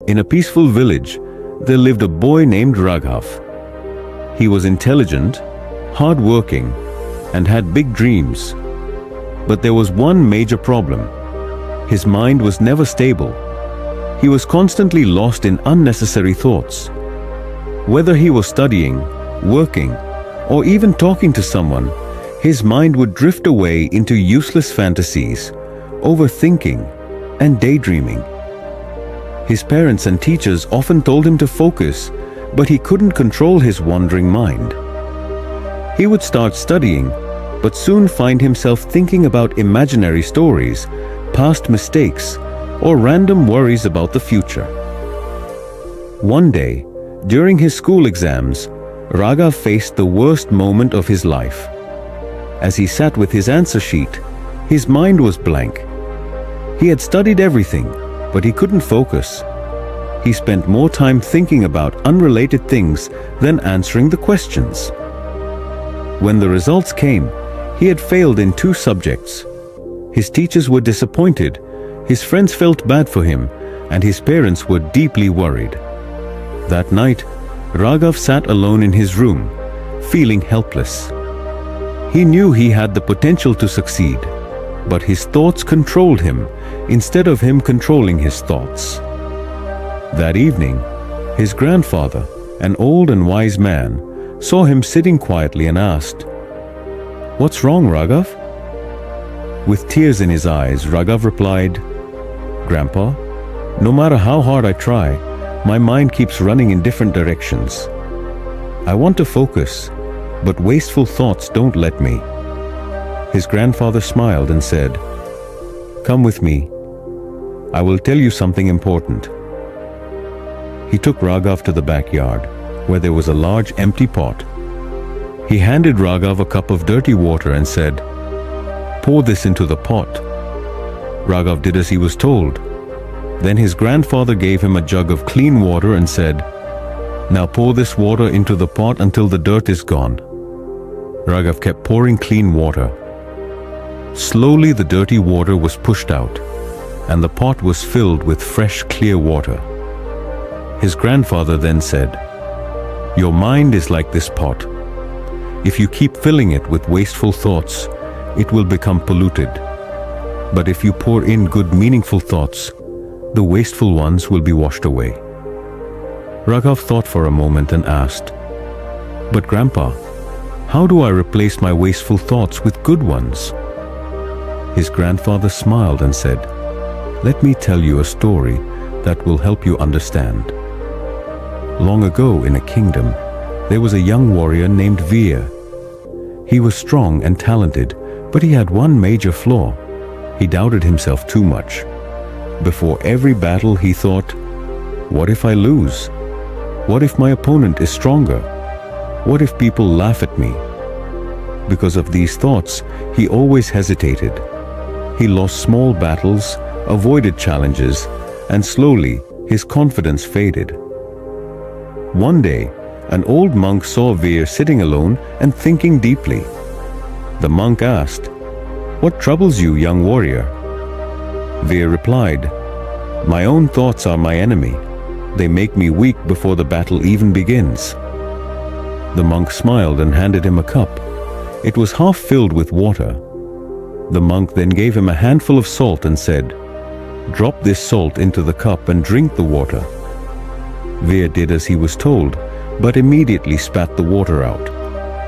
In a peaceful village, there lived a boy named Raghav. He was intelligent, hard-working, and had big dreams. But there was one major problem. His mind was never stable. He was constantly lost in unnecessary thoughts. Whether he was studying, working, or even talking to someone, his mind would drift away into useless fantasies, overthinking, and daydreaming. His parents and teachers often told him to focus, but he couldn't control his wandering mind. He would start studying, but soon find himself thinking about imaginary stories, past mistakes, or random worries about the future. One day, during his school exams, Raghav faced the worst moment of his life. As he sat with his answer sheet, his mind was blank. He had studied everything, but he couldn't focus. He spent more time thinking about unrelated things than answering the questions. When the results came, he had failed in 2 subjects. His teachers were disappointed, his friends felt bad for him, and his parents were deeply worried. That night, Raghav sat alone in his room, feeling helpless. He knew he had the potential to succeed, but his thoughts controlled him instead of him controlling his thoughts. That evening, his grandfather, an old and wise man, saw him sitting quietly and asked, "What's wrong, Raghav?" With tears in his eyes, Raghav replied, "Grandpa, no matter how hard I try, my mind keeps running in different directions. I want to focus, but wasteful thoughts don't let me." His grandfather smiled and said, "Come with me. I will tell you something important." He took Raghav to the backyard, where there was a large empty pot. He handed Raghav a cup of dirty water and said, "Pour this into the pot." Raghav did as he was told. Then his grandfather gave him a jug of clean water and said, "Now pour this water into the pot until the dirt is gone." Raghav kept pouring clean water. Slowly the dirty water was pushed out, and the pot was filled with fresh, clear water. His grandfather then said, "Your mind is like this pot. If you keep filling it with wasteful thoughts, it will become polluted. But if you pour in good, meaningful thoughts, the wasteful ones will be washed away." Raghav thought for a moment and asked, "But Grandpa, how do I replace my wasteful thoughts with good ones?" His grandfather smiled and said, "Let me tell you a story that will help you understand. Long ago in a kingdom, there was a young warrior named Veer. He was strong and talented, but he had one major flaw. He doubted himself too much. Before every battle he thought, "What if I lose? What if my opponent is stronger? What if people laugh at me?" Because of these thoughts, he always hesitated. He lost small battles, avoided challenges, and slowly his confidence faded. One day, an old monk saw Veer sitting alone and thinking deeply. The monk asked, "What troubles you, young warrior?" Veer replied, "My own thoughts are my enemy. They make me weak before the battle even begins." The monk smiled and handed him a cup. It was half filled with water. The monk then gave him a handful of salt and said, "Drop this salt into the cup and drink the water." Veer did as he was told, but immediately spat the water out.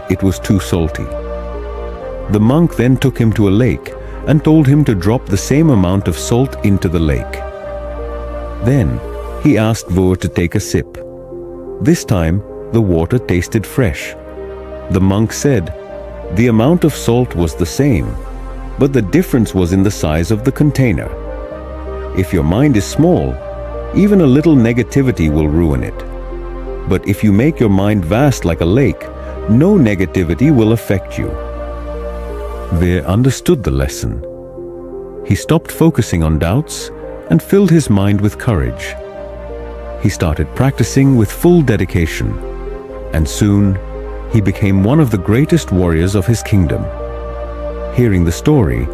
It was too salty. The monk then took him to a lake and told him to drop the same amount of salt into the lake. Then he asked Veer to take a sip. This time, the water tasted fresh. The monk said, "The amount of salt was the same, but the difference was in the size of the container. If your mind is small, even a little negativity will ruin it. But if you make your mind vast like a lake, no negativity will affect you." Veer understood the lesson. He stopped focusing on doubts and filled his mind with courage. He started practicing with full dedication, and soon he became one of the greatest warriors of his kingdom. Hearing the story,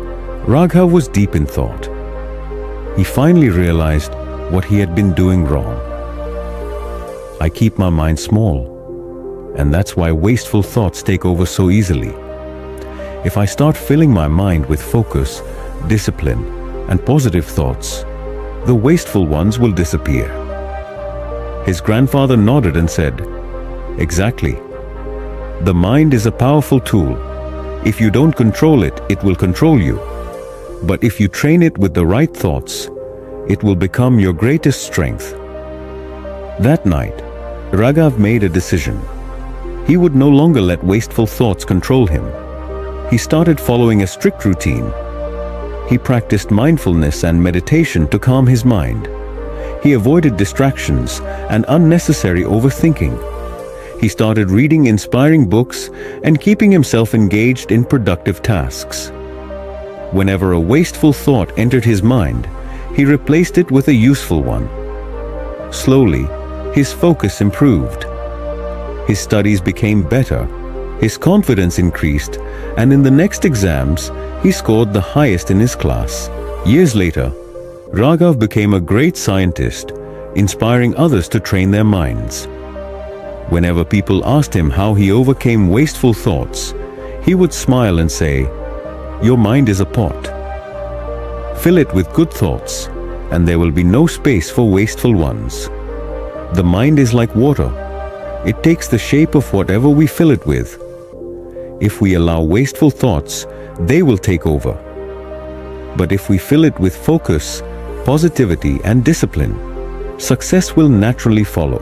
Raghav was deep in thought. He finally realized what he had been doing wrong. I keep my mind small, and that's why wasteful thoughts take over so easily. If I start filling my mind with focus, discipline, and positive thoughts, the wasteful ones will disappear. His grandfather nodded and said, "Exactly. The mind is a powerful tool. If you don't control it, it will control you. But if you train it with the right thoughts, it will become your greatest strength." That night, Raghav made a decision. He would no longer let wasteful thoughts control him. He started following a strict routine. He practiced mindfulness and meditation to calm his mind. He avoided distractions and unnecessary overthinking. He started reading inspiring books and keeping himself engaged in productive tasks. Whenever a wasteful thought entered his mind, he replaced it with a useful one. Slowly, his focus improved. His studies became better, his confidence increased, and in the next exams, he scored the highest in his class. Years later, Raghav became a great scientist, inspiring others to train their minds. Whenever people asked him how he overcame wasteful thoughts, he would smile and say, "Your mind is a pot. Fill it with good thoughts, and there will be no space for wasteful ones. The mind is like water. It takes the shape of whatever we fill it with. If we allow wasteful thoughts, they will take over. But if we fill it with focus, positivity, and discipline, success will naturally follow."